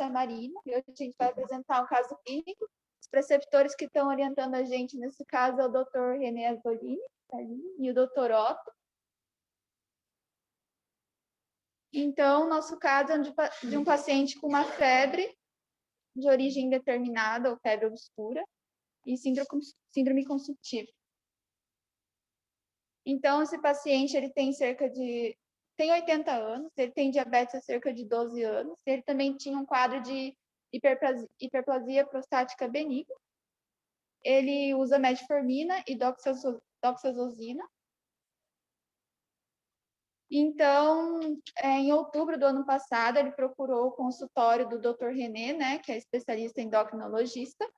Marina, e hoje a gente vai apresentar um caso clínico. Os preceptores que estão orientando a gente nesse caso é o Dr. René Azzolini e o Dr. Otto. Então, nosso caso é de um paciente com uma febre de origem indeterminada, ou febre obscura, e síndrome consumptiva. Então, esse paciente ele tem tem 80 anos, ele tem diabetes há cerca de 12 anos, ele também tinha um quadro de hiperplasia prostática benigna. Ele usa metformina e doxazosina. Então, em outubro do ano passado, ele procurou o consultório do Dr. René, né, que é especialista endocrinologista,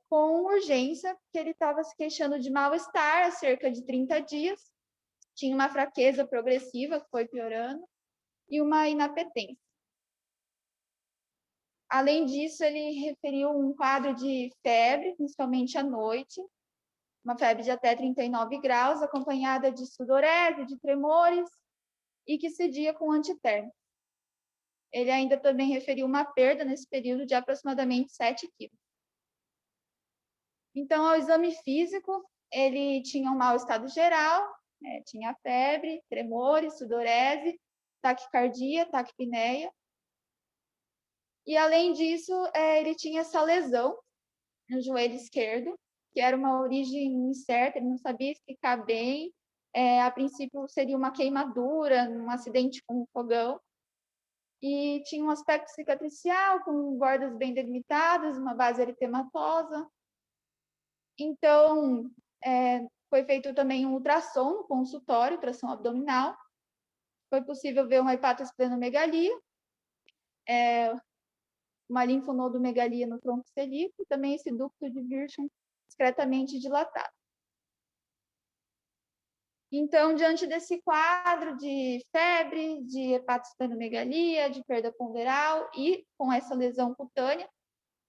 com urgência, porque ele estava se queixando de mal-estar há cerca de 30 dias, tinha uma fraqueza progressiva que foi piorando e uma inapetência. Além disso, ele referiu um quadro de febre, principalmente à noite, uma febre de até 39 graus, acompanhada de sudorese, de tremores, e que cedia com antitérmico. Ele ainda também referiu uma perda nesse período de aproximadamente 7 quilos. Então, ao exame físico, ele tinha um mau estado geral, tinha febre, tremores, sudorese, taquicardia, taquipneia. E, além disso, ele tinha essa lesão no joelho esquerdo, que era uma origem incerta, ele não sabia explicar bem. A princípio, seria uma queimadura, um acidente com um fogão. E tinha um aspecto cicatricial, com bordas bem delimitadas, uma base eritematosa. Então, foi feito também um ultrassom no consultório, ultrassom abdominal. Foi possível ver uma hepatosplenomegalia, uma linfonodomegalia no tronco celíaco, e também esse ducto de Virchow discretamente dilatado. Então, diante desse quadro de febre, de hepatosplenomegalia, de perda ponderal e com essa lesão cutânea,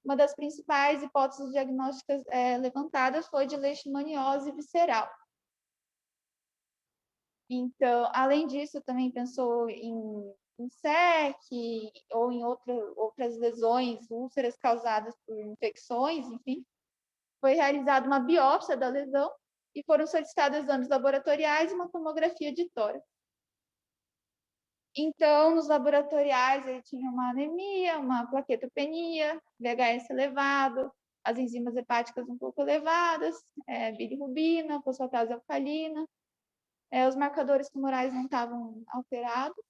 uma das principais hipóteses diagnósticas levantadas foi de leishmaniose visceral. Então, além disso, também pensou em SEC ou em outras lesões, úlceras causadas por infecções, enfim. Foi realizada uma biópsia da lesão e foram solicitados exames laboratoriais e uma tomografia de tórax. Então, nos laboratoriais, ele tinha uma anemia, uma plaquetopenia, VHS elevado, as enzimas hepáticas um pouco elevadas, bilirrubina, fosfatase alcalina. Os marcadores tumorais não estavam alterados.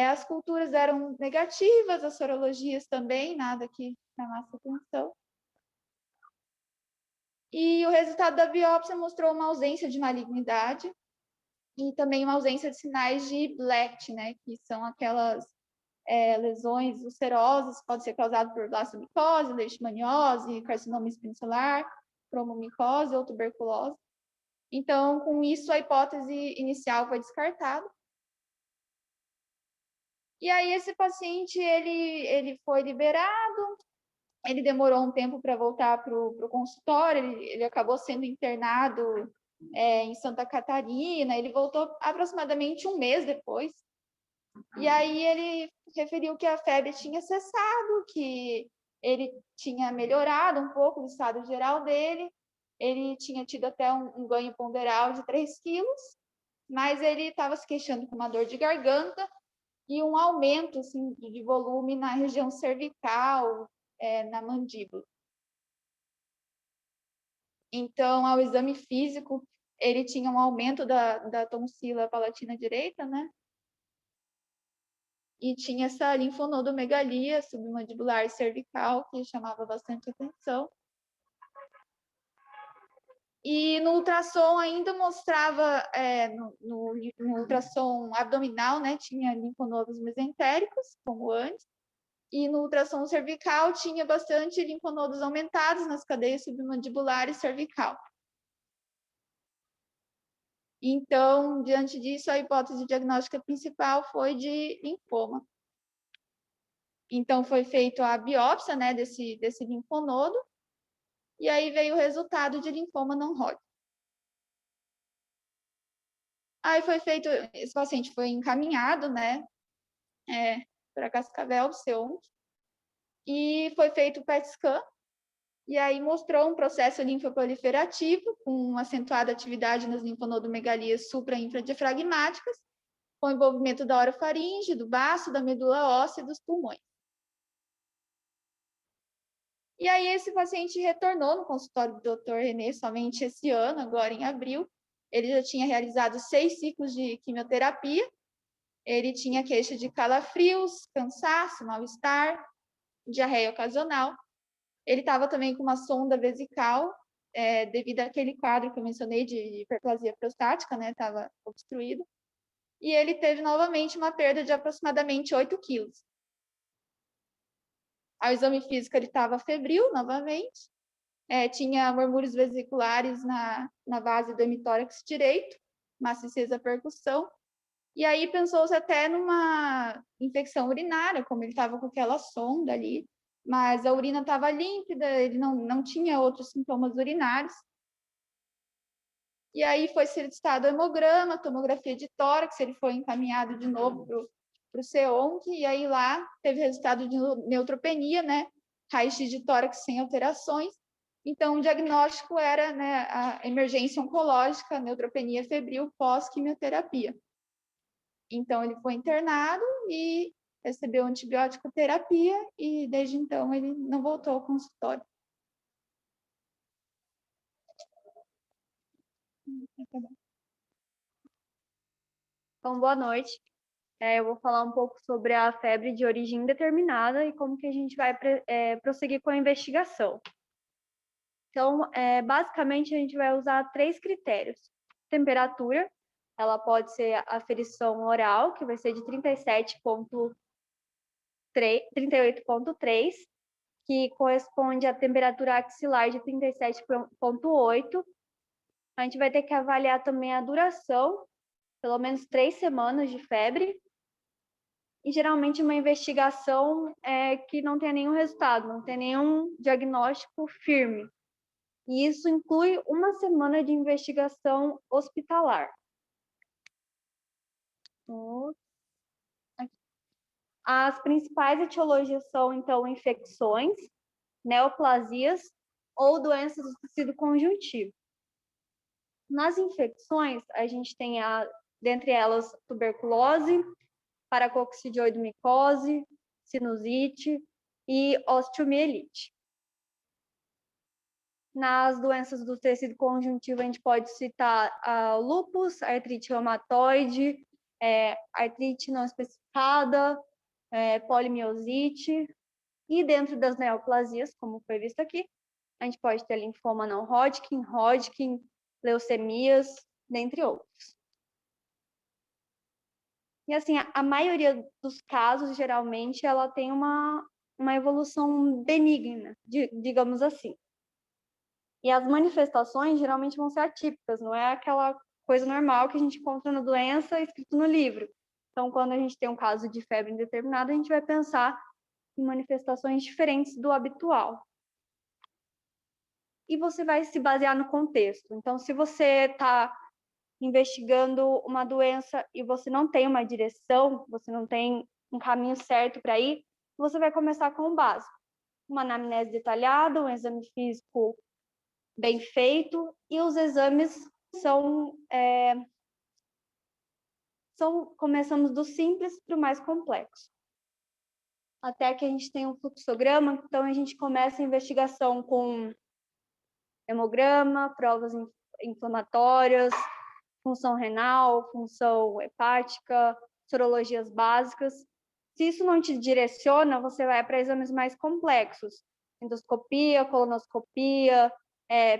As culturas eram negativas, as sorologias também, nada que chamasse atenção. E o resultado da biópsia mostrou uma ausência de malignidade e também uma ausência de sinais de BLET, né, que são aquelas lesões ulcerosas, pode ser causado por blastomicose, leishmaniose, carcinoma espinocelular, cromomicose ou tuberculose. Então, com isso, a hipótese inicial foi descartada. E aí, esse paciente, ele foi liberado, ele demorou um tempo para voltar para o consultório, ele acabou sendo internado em Santa Catarina, ele voltou aproximadamente um mês depois. E aí, ele referiu que a febre tinha cessado, que ele tinha melhorado um pouco o estado geral dele, ele tinha tido até um ganho ponderal de 3 quilos, mas ele estava se queixando com uma dor de garganta e um aumento assim, de volume na região cervical, na mandíbula. Então, ao exame físico, ele tinha um aumento da tonsila palatina direita, né? E tinha essa linfonodomegalia submandibular e cervical, que chamava bastante atenção. E no ultrassom ainda mostrava, no ultrassom abdominal, né, tinha linfonodos mesentéricos, como antes, e no ultrassom cervical tinha bastante linfonodos aumentados nas cadeias submandibular e cervical. Então, diante disso, a hipótese diagnóstica principal foi de linfoma. Então, foi feita a biópsia, né, desse linfonodo, e aí veio o resultado de linfoma não Hodgkin. Aí foi feito, esse paciente foi encaminhado, né, para Cascavel, C11, e foi feito o PET scan, e aí mostrou um processo linfoproliferativo com acentuada atividade nas linfonodomegalias supra- e infradiafragmáticas, com envolvimento da orofaringe, do baço, da medula óssea e dos pulmões. E aí esse paciente retornou no consultório do Dr. René somente esse ano, agora em abril. Ele já tinha realizado 6 ciclos de quimioterapia. Ele tinha queixa de calafrios, cansaço, mal-estar, diarreia ocasional. Ele estava também com uma sonda vesical, devido àquele quadro que eu mencionei de hiperplasia prostática, né? Estava obstruído. E ele teve novamente uma perda de aproximadamente 8 quilos. Ao exame físico, ele estava febril novamente, tinha murmúrios vesiculares na base do hemitórax direito, maciçez percussão, e aí pensou-se até numa infecção urinária, como ele estava com aquela sonda ali, mas a urina estava límpida, ele não tinha outros sintomas urinários. E aí foi solicitado hemograma, tomografia de tórax, ele foi encaminhado de novo para o CEONC, e aí lá teve resultado de neutropenia, né? Raio-x de tórax sem alterações. Então, o diagnóstico era, né, a emergência oncológica, neutropenia febril pós-quimioterapia. Então, ele foi internado e recebeu antibiótico terapia, e desde então ele não voltou ao consultório. Então, boa noite. Eu vou falar um pouco sobre a febre de origem indeterminada e como que a gente vai prosseguir com a investigação. Então, basicamente, a gente vai usar 3 critérios. Temperatura, ela pode ser a aferição oral, que vai ser de 38,3, que corresponde à temperatura axilar de 37,8. A gente vai ter que avaliar também a duração, pelo menos 3 semanas de febre, e geralmente uma investigação que não tem nenhum resultado, não tem nenhum diagnóstico firme. E isso inclui 1 semana de investigação hospitalar. As principais etiologias são, então, infecções, neoplasias ou doenças do tecido conjuntivo. Nas infecções, a gente tem, dentre elas, tuberculose, paracoccidioidomicose, sinusite e osteomielite. Nas doenças do tecido conjuntivo, a gente pode citar o lúpus, artrite reumatoide, artrite não especificada, polimiosite, e dentro das neoplasias, como foi visto aqui, a gente pode ter linfoma não Hodgkin, leucemias, dentre outros. E assim, a maioria dos casos, geralmente, ela tem uma evolução benigna, digamos assim. E as manifestações geralmente vão ser atípicas, não é aquela coisa normal que a gente encontra na doença escrito no livro. Então, quando a gente tem um caso de febre indeterminada, a gente vai pensar em manifestações diferentes do habitual. E você vai se basear no contexto. Então, se você está investigando uma doença e você não tem uma direção, você não tem um caminho certo para ir, você vai começar com o básico. Uma anamnese detalhada, um exame físico bem feito, e os exames começamos do simples para o mais complexo. Até que a gente tem um fluxograma, então a gente começa a investigação com hemograma, provas inflamatórias, função renal, função hepática, sorologias básicas. Se isso não te direciona, você vai para exames mais complexos, endoscopia, colonoscopia,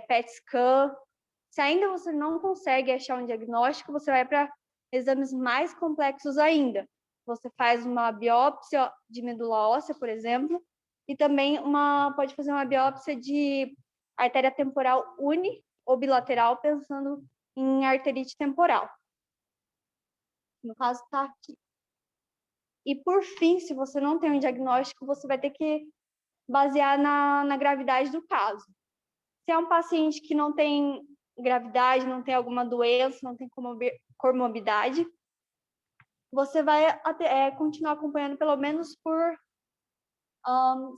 PET scan. Se ainda você não consegue achar um diagnóstico, você vai para exames mais complexos ainda. Você faz uma biópsia de medula óssea, por exemplo, e também pode fazer uma biópsia de artéria temporal uni ou bilateral, pensando em arterite temporal. No caso, está aqui. E, por fim, se você não tem um diagnóstico, você vai ter que basear na gravidade do caso. Se é um paciente que não tem gravidade, não tem alguma doença, não tem comorbidade, você vai continuar acompanhando pelo menos por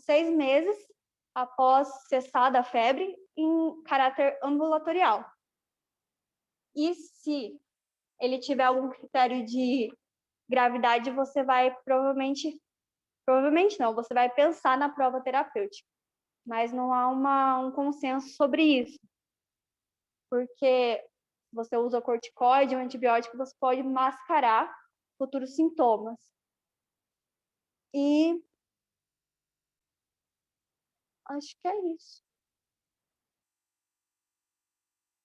6 meses após cessar da febre em caráter ambulatorial. E se ele tiver algum critério de gravidade, você vai provavelmente não, você vai pensar na prova terapêutica, mas não há um consenso sobre isso, porque você usa corticoide, um antibiótico, você pode mascarar futuros sintomas. E acho que é isso.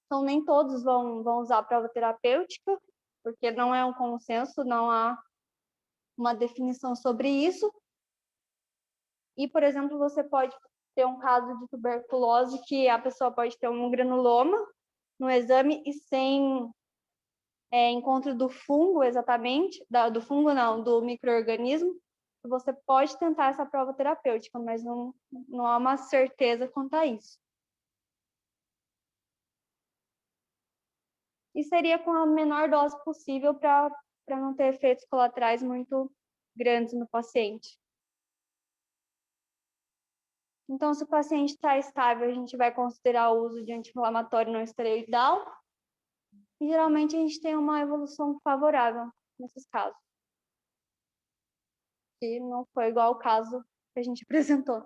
Então, nem todos vão usar a prova terapêutica, porque não é um consenso, não há uma definição sobre isso. E, por exemplo, você pode ter um caso de tuberculose que a pessoa pode ter um granuloma no exame e sem encontro do fungo exatamente, do fungo não, do micro-organismo, você pode tentar essa prova terapêutica, mas não há uma certeza quanto a isso. E seria com a menor dose possível para não ter efeitos colaterais muito grandes no paciente. Então, se o paciente está estável, a gente vai considerar o uso de anti-inflamatório não esteroidal. E, geralmente, a gente tem uma evolução favorável nesses casos. Que não foi igual ao caso que a gente apresentou.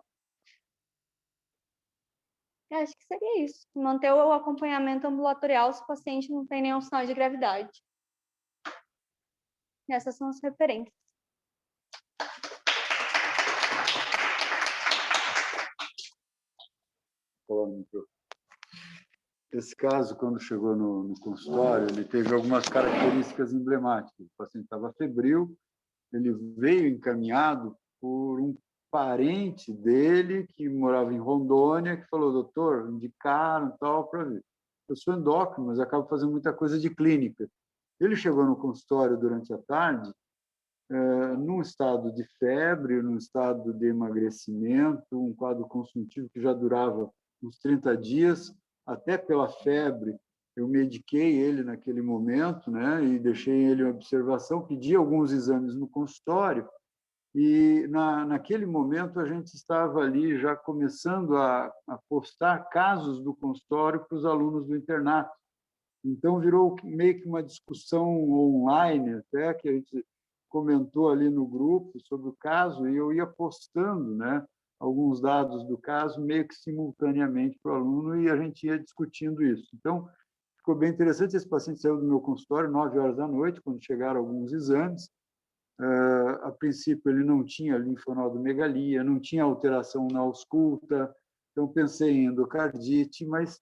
Acho que seria isso. Manter o acompanhamento ambulatorial se o paciente não tem nenhum sinal de gravidade. Essas são as referências. Esse caso, quando chegou no consultório, ele teve algumas características emblemáticas. O paciente estava febril, ele veio encaminhado por um parente dele que morava em Rondônia, que falou: doutor, indicaram tal para vir. Eu sou endócrino, mas acabo fazendo muita coisa de clínica. Ele chegou no consultório durante a tarde, num estado de febre, num estado de emagrecimento, um quadro consultivo que já durava uns 30 dias, até pela febre. Eu mediquei ele naquele momento, né, e deixei ele em observação, pedi alguns exames no consultório, e naquele momento a gente estava ali já começando a postar casos do consultório para os alunos do internato. Então virou meio que uma discussão online, até que a gente comentou ali no grupo sobre o caso, e eu ia postando, né, alguns dados do caso meio que simultaneamente para o aluno, e a gente ia discutindo isso. Então, ficou bem interessante. Esse paciente saiu do meu consultório 9h da noite, quando chegaram alguns exames. A princípio, ele não tinha linfonodomegalia, não tinha alteração na ausculta, então pensei em endocardite, mas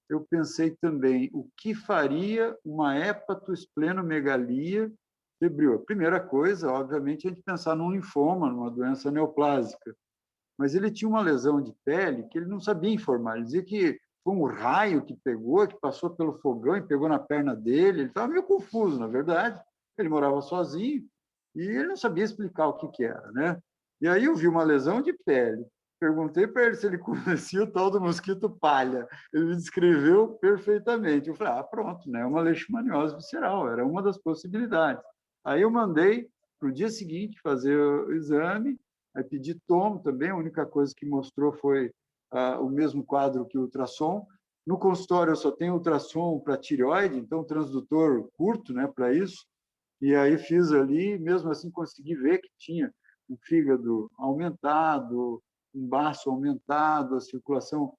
eu pensei também o que faria uma hepatoesplenomegalia febril. A primeira coisa, obviamente, é a gente pensar num linfoma, numa doença neoplásica. Mas ele tinha uma lesão de pele que ele não sabia informar. Ele dizia que foi um raio que pegou, que passou pelo fogão e pegou na perna dele. Ele estava meio confuso, na verdade. Ele morava sozinho e ele não sabia explicar o que era, né? E aí eu vi uma lesão de pele. Perguntei para ele se ele conhecia o tal do mosquito palha. Ele me descreveu perfeitamente. Eu falei: pronto, né? Uma leishmaniose visceral, era uma das possibilidades. Aí eu mandei para o dia seguinte fazer o exame, aí pedi tomo também. A única coisa que mostrou foi o mesmo quadro que o ultrassom. No consultório eu só tenho ultrassom para tireoide, então transdutor curto, né, para isso. E aí fiz ali, mesmo assim consegui ver que tinha um fígado aumentado, um baço aumentado, a circulação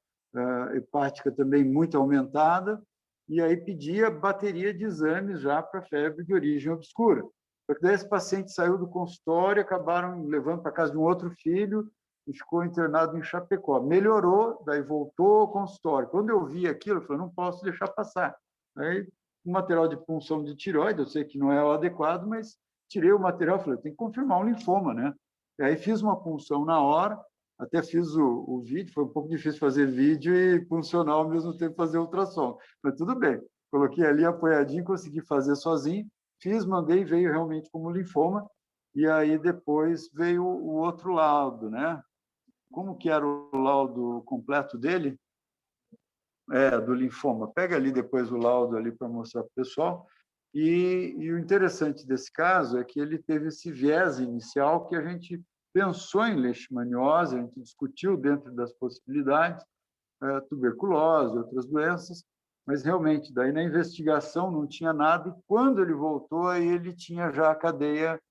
hepática também muito aumentada, e aí pedi a bateria de exames já para febre de origem obscura. Só que daí esse paciente saiu do consultório, acabaram levando para casa de um outro filho e ficou internado em Chapecó. Melhorou, daí voltou ao consultório. Quando eu vi aquilo, eu falei: não posso deixar passar. Aí, um material de punção de tireoide, eu sei que não é o adequado, mas tirei o material, falei: tem que confirmar um linfoma, né? E aí fiz uma punção na hora, até fiz o vídeo. Foi um pouco difícil fazer vídeo e funcionar ao mesmo tempo fazer ultrassom, mas tudo bem. Coloquei ali apoiadinho, consegui fazer sozinho, fiz, mandei, veio realmente como linfoma, e aí depois veio o outro laudo, né? Como que era o laudo completo dele? Do linfoma. Pega ali depois o laudo ali para mostrar para o pessoal. E o interessante desse caso é que ele teve esse viés inicial que a gente pensou em leishmaniose, a gente discutiu dentro das possibilidades, tuberculose, outras doenças, mas realmente, daí na investigação não tinha nada, e quando ele voltou, aí ele tinha já a cadeia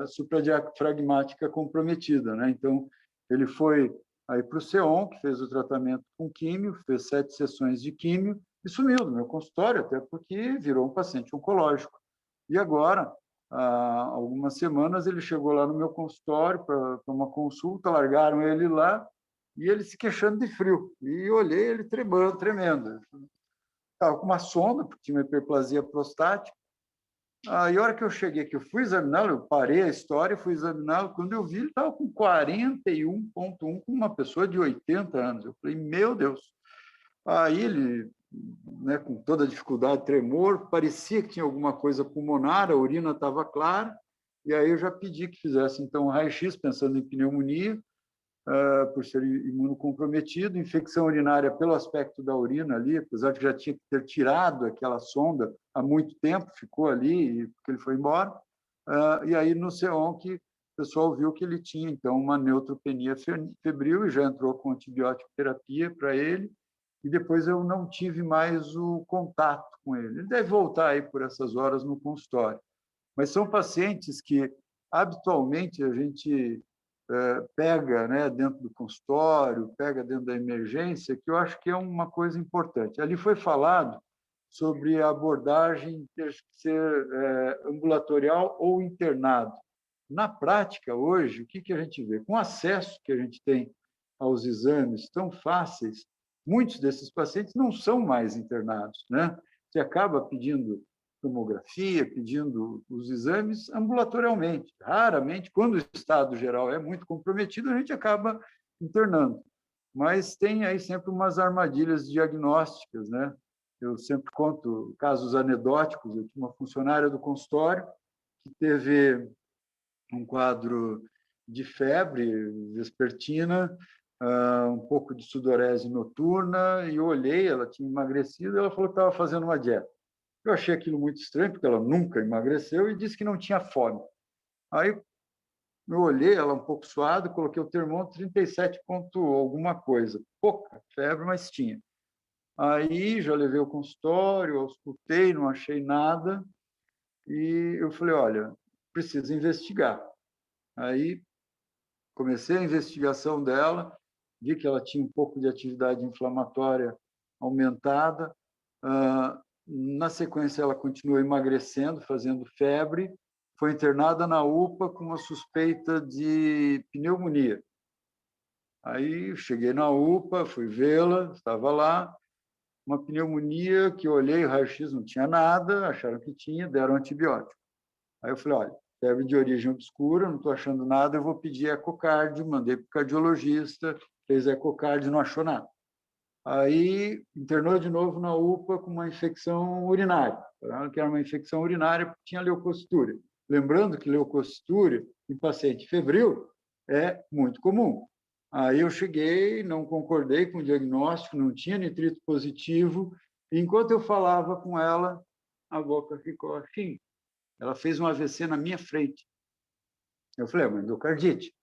supradiafragmática comprometida, né? Então, ele foi aí para o CEON, que fez o tratamento com químio, fez 7 sessões de químio, e sumiu do meu consultório, até porque virou um paciente oncológico. E agora, há algumas semanas, ele chegou lá no meu consultório para uma consulta, largaram ele lá, e ele se queixando de frio. E olhei ele tremendo, tremendo. Estava com uma sonda, porque tinha uma hiperplasia prostática. Aí, a hora que eu cheguei, que eu fui examiná-lo, eu parei a história e fui examiná-lo. Quando eu vi, ele estava com 41,1, com uma pessoa de 80 anos. Eu falei, meu Deus. Aí ele, né, com toda a dificuldade, tremor, parecia que tinha alguma coisa pulmonar, a urina estava clara, e aí eu já pedi que fizesse, então, um raio-x, pensando em pneumonia, por ser imunocomprometido, infecção urinária pelo aspecto da urina ali, apesar de já tinha que ter tirado aquela sonda há muito tempo, ficou ali, porque ele foi embora, e aí no CEON que o pessoal viu que ele tinha, então, uma neutropenia febril e já entrou com antibiótico terapia para ele, e depois eu não tive mais o contato com ele. Ele deve voltar aí por essas horas no consultório. Mas são pacientes que, habitualmente, a gente pega, né, dentro do consultório, pega dentro da emergência, que eu acho que é uma coisa importante. Ali foi falado sobre a abordagem ter que ser ambulatorial ou internado. Na prática, hoje, o que a gente vê? Com o acesso que a gente tem aos exames tão fáceis, muitos desses pacientes não são mais internados, né? Você acaba pedindo tomografia, pedindo os exames ambulatorialmente. Raramente, quando o estado geral é muito comprometido, a gente acaba internando. Mas tem aí sempre umas armadilhas diagnósticas, né? Eu sempre conto casos anedóticos. Eu tinha uma funcionária do consultório que teve um quadro de febre vespertina, um pouco de sudorese noturna, e eu olhei, ela tinha emagrecido, e ela falou que estava fazendo uma dieta. Eu achei aquilo muito estranho, porque ela nunca emagreceu e disse que não tinha fome. Aí eu olhei ela um pouco suada, coloquei o termômetro 37 ponto alguma coisa. Pouca febre, mas tinha. Aí já levei o consultório, auscultei, não achei nada, e eu falei, olha, precisa investigar. Aí comecei a investigação dela, vi que ela tinha um pouco de atividade inflamatória aumentada. Na sequência, ela continuou emagrecendo, fazendo febre, foi internada na UPA com uma suspeita de pneumonia. Aí cheguei na UPA, fui vê-la, estava lá, uma pneumonia que eu olhei, o raio-x não tinha nada, acharam que tinha, deram antibiótico. Aí eu falei, olha, febre de origem obscura, não estou achando nada, eu vou pedir ecocardio, mandei para o cardiologista, fez ecocardio, não achou nada. Aí internou de novo na UPA com uma infecção urinária, que era uma infecção urinária porque tinha leucocitúria. Lembrando que leucocitúria em paciente febril é muito comum. Aí eu cheguei, não concordei com o diagnóstico, não tinha nitrito positivo, e enquanto eu falava com ela, a boca ficou assim. Ela fez um AVC na minha frente. Eu falei, mas endocardite.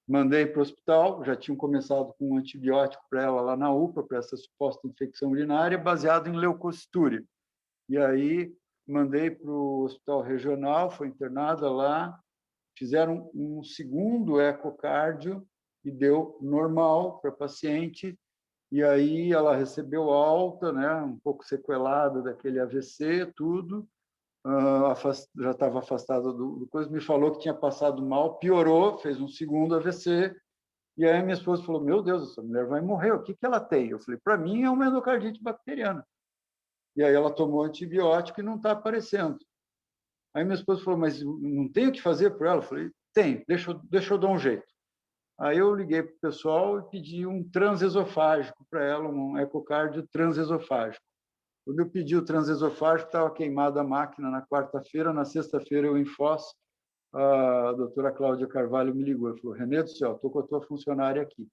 Mandei para o hospital, já tinham começado com um antibiótico para ela lá na UPA, para essa suposta infecção urinária, baseado em leucocitúria. E aí mandei para o hospital regional, foi internada lá, fizeram um segundo ecocardio e deu normal para a paciente, e aí ela recebeu alta, né, um pouco sequelada daquele AVC, tudo, já estava afastada do coisa, me falou que tinha passado mal, piorou, fez um segundo AVC, e aí minha esposa falou, meu Deus, essa mulher vai morrer, o que ela tem? Eu falei, para mim é uma endocardite bacteriana. E aí ela tomou antibiótico e não está aparecendo. Aí minha esposa falou, mas não tem o que fazer por ela? Eu falei, tem, deixa eu dar um jeito. Aí eu liguei para o pessoal e pedi um transesofágico para ela, um ecocardio transesofágico. Quando eu pedi o transesofágico, estava queimada a máquina na quarta-feira, na sexta-feira eu em Foz, a doutora Cláudia Carvalho me ligou e falou, René do céu, estou com a tua funcionária aqui.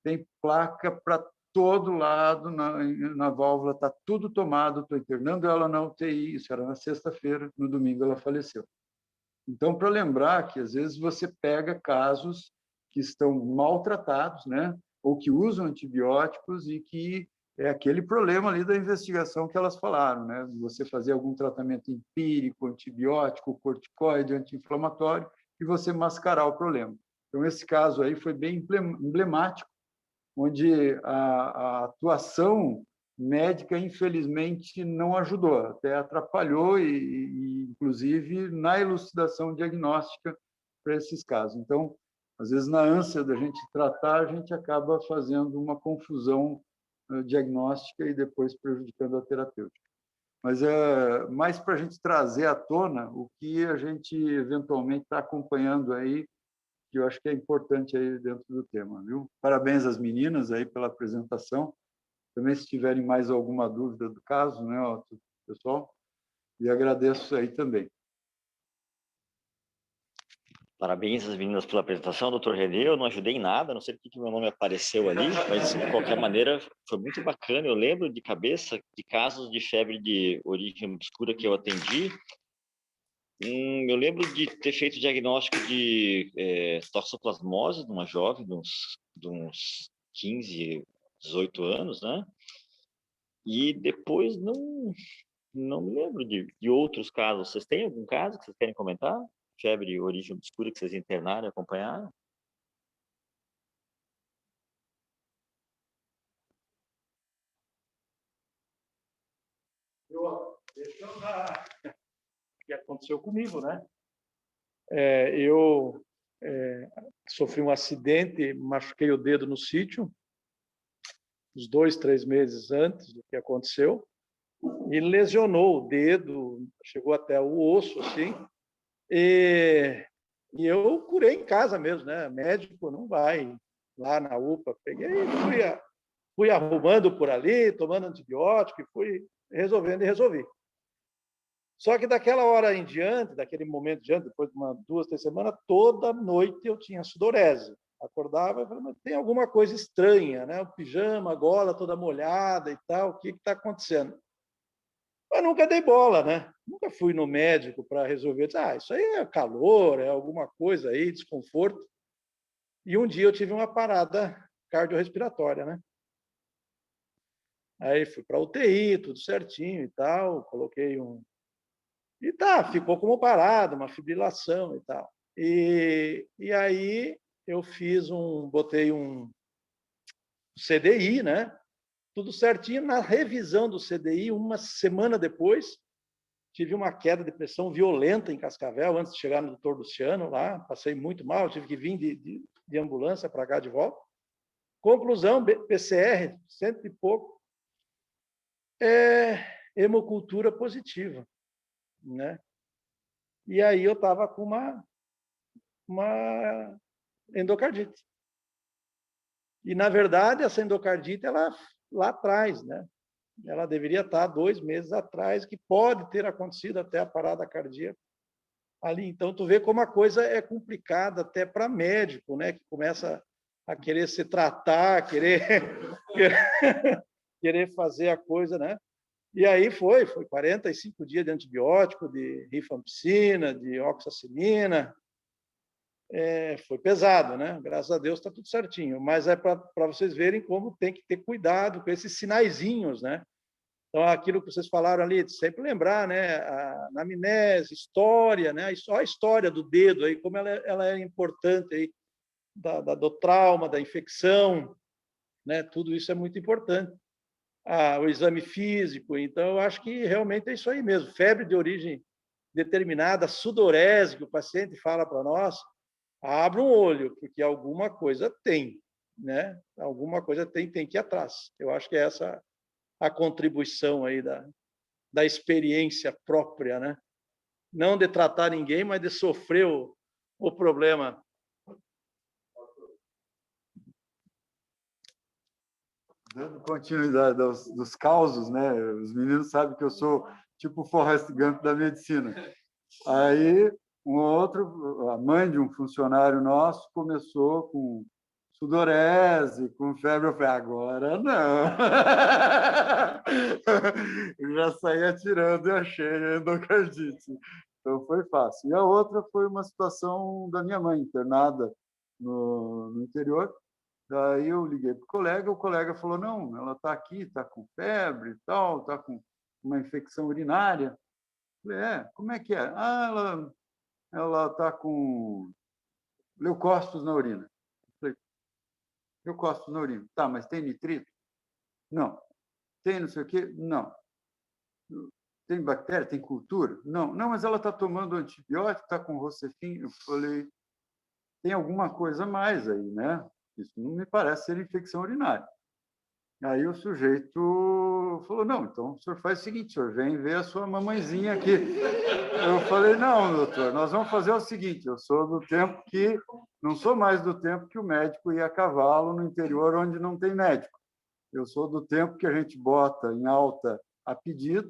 Tem placa para todo lado, na válvula está tudo tomado, estou internando ela na UTI, isso era na sexta-feira, no domingo ela faleceu. Então, para lembrar que, às vezes, você pega casos que estão maltratados, né? Ou que usam antibióticos e que é aquele problema ali da investigação que elas falaram, né? Você fazer algum tratamento empírico, antibiótico, corticoide, anti-inflamatório, e você mascarar o problema. Então, esse caso aí foi bem emblemático, onde a atuação médica, infelizmente, não ajudou, até atrapalhou, inclusive, na elucidação diagnóstica para esses casos. Então, às vezes, na ânsia da gente tratar, a gente acaba fazendo uma confusão diagnóstica e depois prejudicando a terapêutica. Mas é mais para a gente trazer à tona o que a gente eventualmente está acompanhando aí, que eu acho que é importante aí dentro do tema, viu? Parabéns às meninas aí pela apresentação. Também, se tiverem mais alguma dúvida do caso, né, pessoal, e agradeço aí também. Parabéns às meninas pela apresentação, doutor Renê. Eu não ajudei em nada, não sei porque que meu nome apareceu ali, mas de qualquer maneira foi muito bacana. Eu lembro de cabeça de casos de febre de origem obscura que eu atendi. Eu lembro de ter feito diagnóstico de toxoplasmose numa jovem de uns 15, 18 anos, né? E depois não me lembro de outros casos. Vocês têm algum caso que vocês querem comentar? Febre de origem obscura que vocês internaram e acompanharam? Deixa eu dar o que aconteceu comigo, né? Eu sofri um acidente, machuquei o dedo no sítio, uns 2, 3 meses antes do que aconteceu, e lesionou o dedo, chegou até o osso, assim, e eu curei em casa mesmo, né? Médico não vai lá na UPA, peguei e fui arrumando por ali, tomando antibiótico, e fui resolvendo e resolvi. Só que daquela hora em diante, daquele momento em diante, depois de 2, 3 semanas, toda noite eu tinha sudorese. Acordava e falava, mas tem alguma coisa estranha, né? O pijama, a gola toda molhada e tal, o que está acontecendo? Mas nunca dei bola, né? Nunca fui no médico para resolver. Isso aí é calor, é alguma coisa aí, desconforto. E um dia eu tive uma parada cardiorrespiratória, né? Aí fui para UTI, tudo certinho e tal, coloquei E ficou como parada, uma fibrilação e tal. E aí eu botei um CDI, né? Tudo certinho. Na revisão do CDI, uma semana depois, tive uma queda de pressão violenta em Cascavel, antes de chegar no doutor Luciano lá, passei muito mal, tive que vir de ambulância para cá de volta. Conclusão, PCR, 100 e pouco, hemocultura positiva, né? E aí eu estava com uma endocardite. E, na verdade, essa endocardite, ela lá atrás, né? Ela deveria estar 2 meses atrás, que pode ter acontecido até a parada cardíaca ali. Então, tu vê como a coisa é complicada até para médico, né? Que começa a querer se tratar, querer fazer a coisa, né? E aí foi 45 dias de antibiótico, de rifampicina, de oxacilina. Foi pesado, né? Graças a Deus está tudo certinho. Mas é para vocês verem como tem que ter cuidado com esses sinaizinhos, né? Então, aquilo que vocês falaram ali, sempre lembrar, né? A anamnese, história, né? Só a história do dedo aí, como ela é importante aí, do trauma, da infecção, né? Tudo isso é muito importante. O exame físico. Então, eu acho que realmente é isso aí mesmo. Febre de origem determinada, sudorese, que o paciente fala para nós, abre um olho, porque alguma coisa tem, né? Alguma coisa tem que ir atrás. Eu acho que é essa a contribuição aí da experiência própria, né? Não de tratar ninguém, mas de sofrer o problema. Dando continuidade dos causos, né? Os meninos sabem que eu sou tipo o Forrest Gump da medicina. Aí, a mãe de um funcionário nosso começou com sudorese, com febre. Eu falei, agora não. Eu já saí atirando e achei endocardite. Então, foi fácil. E a outra foi uma situação da minha mãe, internada no interior. Daí eu liguei para o colega falou, não, ela está aqui, está com febre e tal, está com uma infecção urinária. Eu falei, como é que é? Ah, ela está com leucócitos na urina. Eu falei, leucócitos na urina. Tá, mas tem nitrito? Não. Tem não sei o quê? Não. Tem bactéria? Tem cultura? Não. Não, mas ela está tomando antibiótico, está com Rocefin. Eu falei, tem alguma coisa a mais aí, né? Isso não me parece ser infecção urinária. Aí o sujeito falou, não, então o senhor faz o seguinte, o senhor vem ver a sua mamãezinha aqui. Eu falei, não, doutor, nós vamos fazer o seguinte, eu sou do tempo que, não sou mais do tempo que o médico ia a cavalo no interior onde não tem médico. Eu sou do tempo que a gente bota em alta a pedido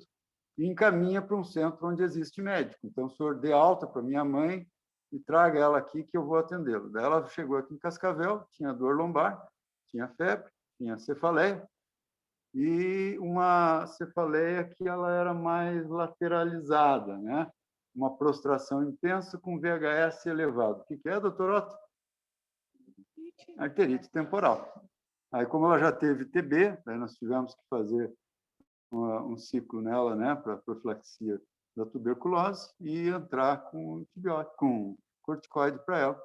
e encaminha para um centro onde existe médico. Então, o senhor dê alta para minha mãe e traga ela aqui que eu vou atendê-la. Daí ela chegou aqui em Cascavel, tinha dor lombar, tinha febre, tinha cefaleia, e uma cefaleia que ela era mais lateralizada, né? Uma prostração intensa com VHS elevado. O que é, doutor Otto? Arterite temporal. Aí, como ela já teve TB, aí nós tivemos que fazer um ciclo nela, né, para profilaxia da tuberculose e entrar com antibiótico, com corticoide para ela.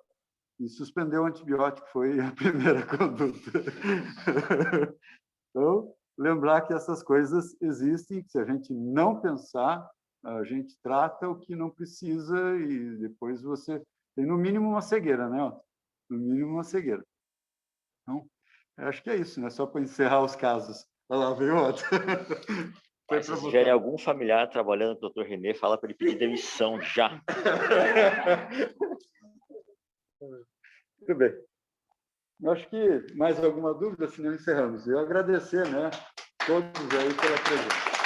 E suspender o antibiótico foi a primeira conduta. Então, lembrar que essas coisas existem, que se a gente não pensar, a gente trata o que não precisa e depois você tem, no mínimo, uma cegueira, né? No mínimo, uma cegueira. Então, acho que é isso, né? Só para encerrar os casos. Olha lá, veio outro. Se tiverem algum familiar trabalhando com o Dr. René, fala para ele pedir demissão já. Muito bem. Eu acho que mais alguma dúvida, senão encerramos. Eu agradecer, né, todos aí pela presença.